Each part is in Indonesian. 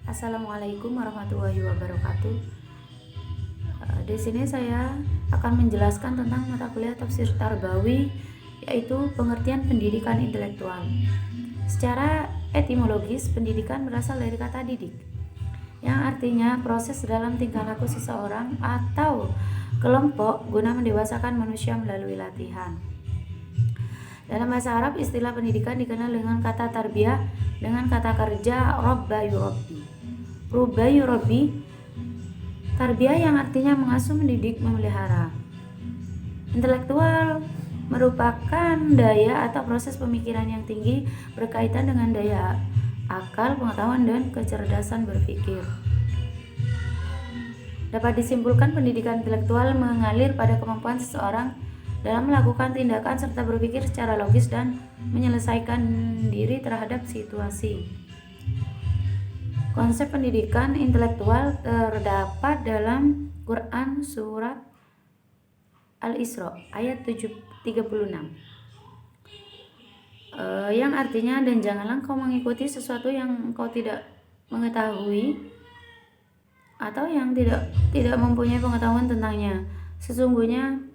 Assalamualaikum warahmatullahi wabarakatuh. Di sini saya akan menjelaskan tentang mata kuliah tafsir Tarbawi, yaitu pengertian pendidikan intelektual. Secara etimologis, pendidikan berasal dari kata didik, yang artinya proses dalam tingkah laku seseorang atau kelompok guna mendewasakan manusia melalui latihan. Dalam bahasa Arab, istilah pendidikan dikenal dengan kata tarbiyah dengan kata kerja robba yurabbi. Robba yurabbi, tarbiyah yang artinya mengasuh, mendidik, memelihara. Intelektual merupakan daya atau proses pemikiran yang tinggi berkaitan dengan daya akal, pengetahuan, dan kecerdasan berpikir. Dapat disimpulkan pendidikan intelektual mengalir pada kemampuan seseorang dalam melakukan tindakan serta berpikir secara logis dan menyelesaikan diri terhadap situasi. Konsep pendidikan intelektual terdapat dalam Quran surat Al-Isra ayat 36, yang artinya, dan janganlah kau mengikuti sesuatu yang kau tidak mengetahui atau yang tidak mempunyai pengetahuan tentangnya. Sesungguhnya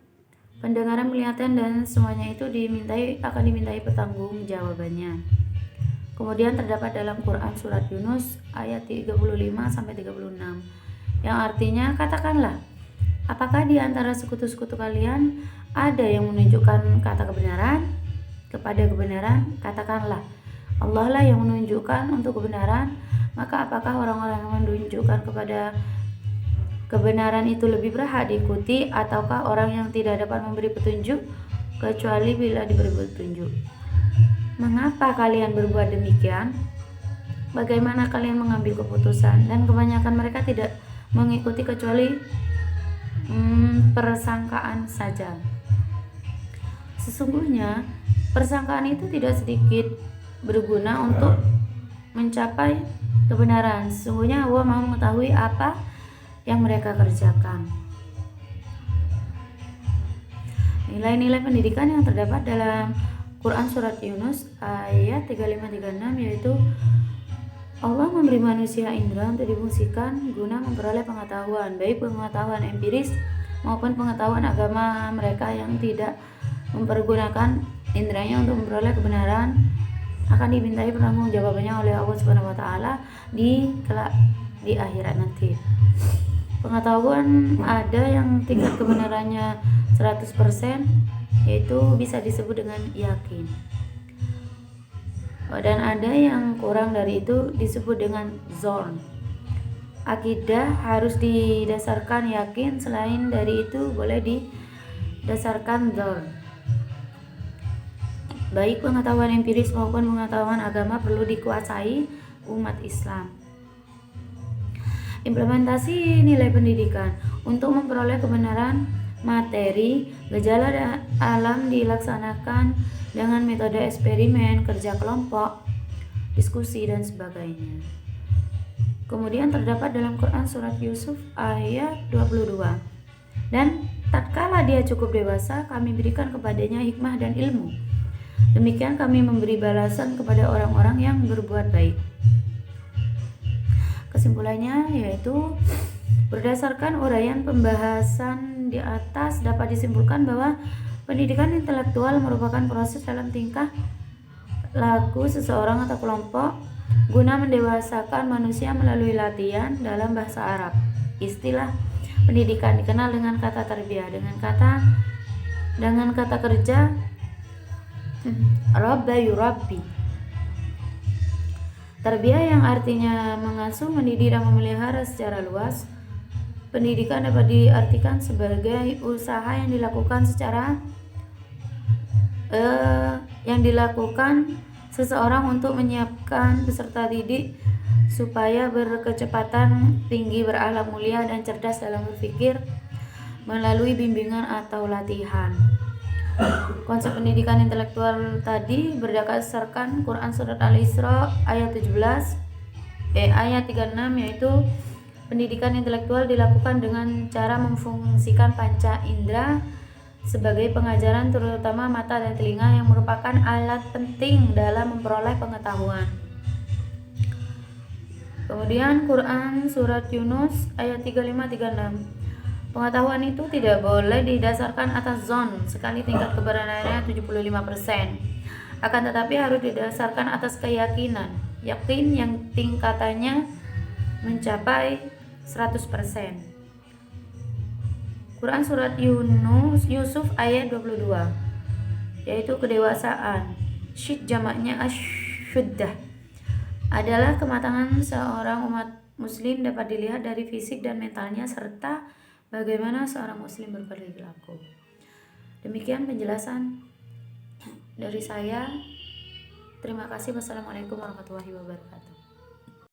pendengaran, penglihatan, dan semuanya itu akan dimintai pertanggungjawabannya. Kemudian terdapat dalam Quran surat Yunus ayat 35-36 yang artinya, katakanlah, apakah di antara sekutu-sekutu kalian ada yang menunjukkan kata kebenaran kepada kebenaran? Katakanlah, Allah lah yang menunjukkan untuk kebenaran. Maka apakah orang-orang yang menunjukkan kepada kebenaran itu lebih berhak diikuti, ataukah orang yang tidak dapat memberi petunjuk kecuali bila diberi petunjuk? Mengapa kalian berbuat demikian? Bagaimana kalian mengambil keputusan? Dan kebanyakan mereka tidak mengikuti kecuali persangkaan saja. Sesungguhnya persangkaan itu tidak sedikit berguna untuk mencapai kebenaran. Sesungguhnya Allah mau mengetahui apa yang mereka kerjakan. Nilai-nilai pendidikan yang terdapat dalam Quran surat Yunus ayat 35-36 yaitu, Allah memberi manusia indera untuk difungsikan guna memperoleh pengetahuan, baik pengetahuan empiris maupun pengetahuan agama. Mereka yang tidak mempergunakan inderanya untuk memperoleh kebenaran akan dimintai pertanggungjawabannya oleh Allah Subhanahu wa taala di akhirat nanti. Pengetahuan ada yang tingkat kebenarannya 100%, yaitu bisa disebut dengan yakin. Dan ada yang kurang dari itu disebut dengan zon. Akidah harus didasarkan yakin, selain dari itu boleh didasarkan zon. Baik pengetahuan empiris maupun pengetahuan agama perlu dikuasai umat Islam. Implementasi nilai pendidikan untuk memperoleh kebenaran materi, gejala dan alam dilaksanakan dengan metode eksperimen, kerja kelompok, diskusi, dan sebagainya. Kemudian terdapat dalam Quran surat Yusuf ayat 22. Dan tatkala dia cukup dewasa, kami berikan kepadanya hikmah dan ilmu. Demikian kami memberi balasan kepada orang-orang yang berbuat baik. Kesimpulannya yaitu, berdasarkan uraian pembahasan di atas dapat disimpulkan bahwa pendidikan intelektual merupakan proses dalam tingkah laku seseorang atau kelompok guna mendewasakan manusia melalui latihan. Dalam bahasa Arab, istilah pendidikan dikenal dengan kata tarbiyah dengan kata kerja robba yurabbi. Tarbiyah yang artinya mengasuh, mendidik, dan memelihara secara luas. Pendidikan dapat diartikan sebagai usaha yang dilakukan seseorang untuk menyiapkan peserta didik supaya berkecepatan tinggi, berakhlak mulia, dan cerdas dalam berpikir melalui bimbingan atau latihan. Konsep pendidikan intelektual tadi berdasarkan Quran surat Al-Isra ayat 36 yaitu, pendidikan intelektual dilakukan dengan cara memfungsikan panca indera sebagai pengajaran, terutama mata dan telinga yang merupakan alat penting dalam memperoleh pengetahuan. Kemudian Quran surat Yunus ayat 35-36. Pengetahuan itu tidak boleh didasarkan atas zon sekali tingkat kebenarannya 75%. Akan tetapi harus didasarkan atas keyakinan, yakin yang tingkatannya mencapai 100%. Quran surat Yusuf ayat 22, yaitu kedewasaan. Syid jamaknya asyuddah adalah kematangan seorang umat muslim dapat dilihat dari fisik dan mentalnya serta bagaimana seorang muslim berperilaku. Demikian penjelasan dari saya. Terima kasih. Wassalamualaikum warahmatullahi wabarakatuh.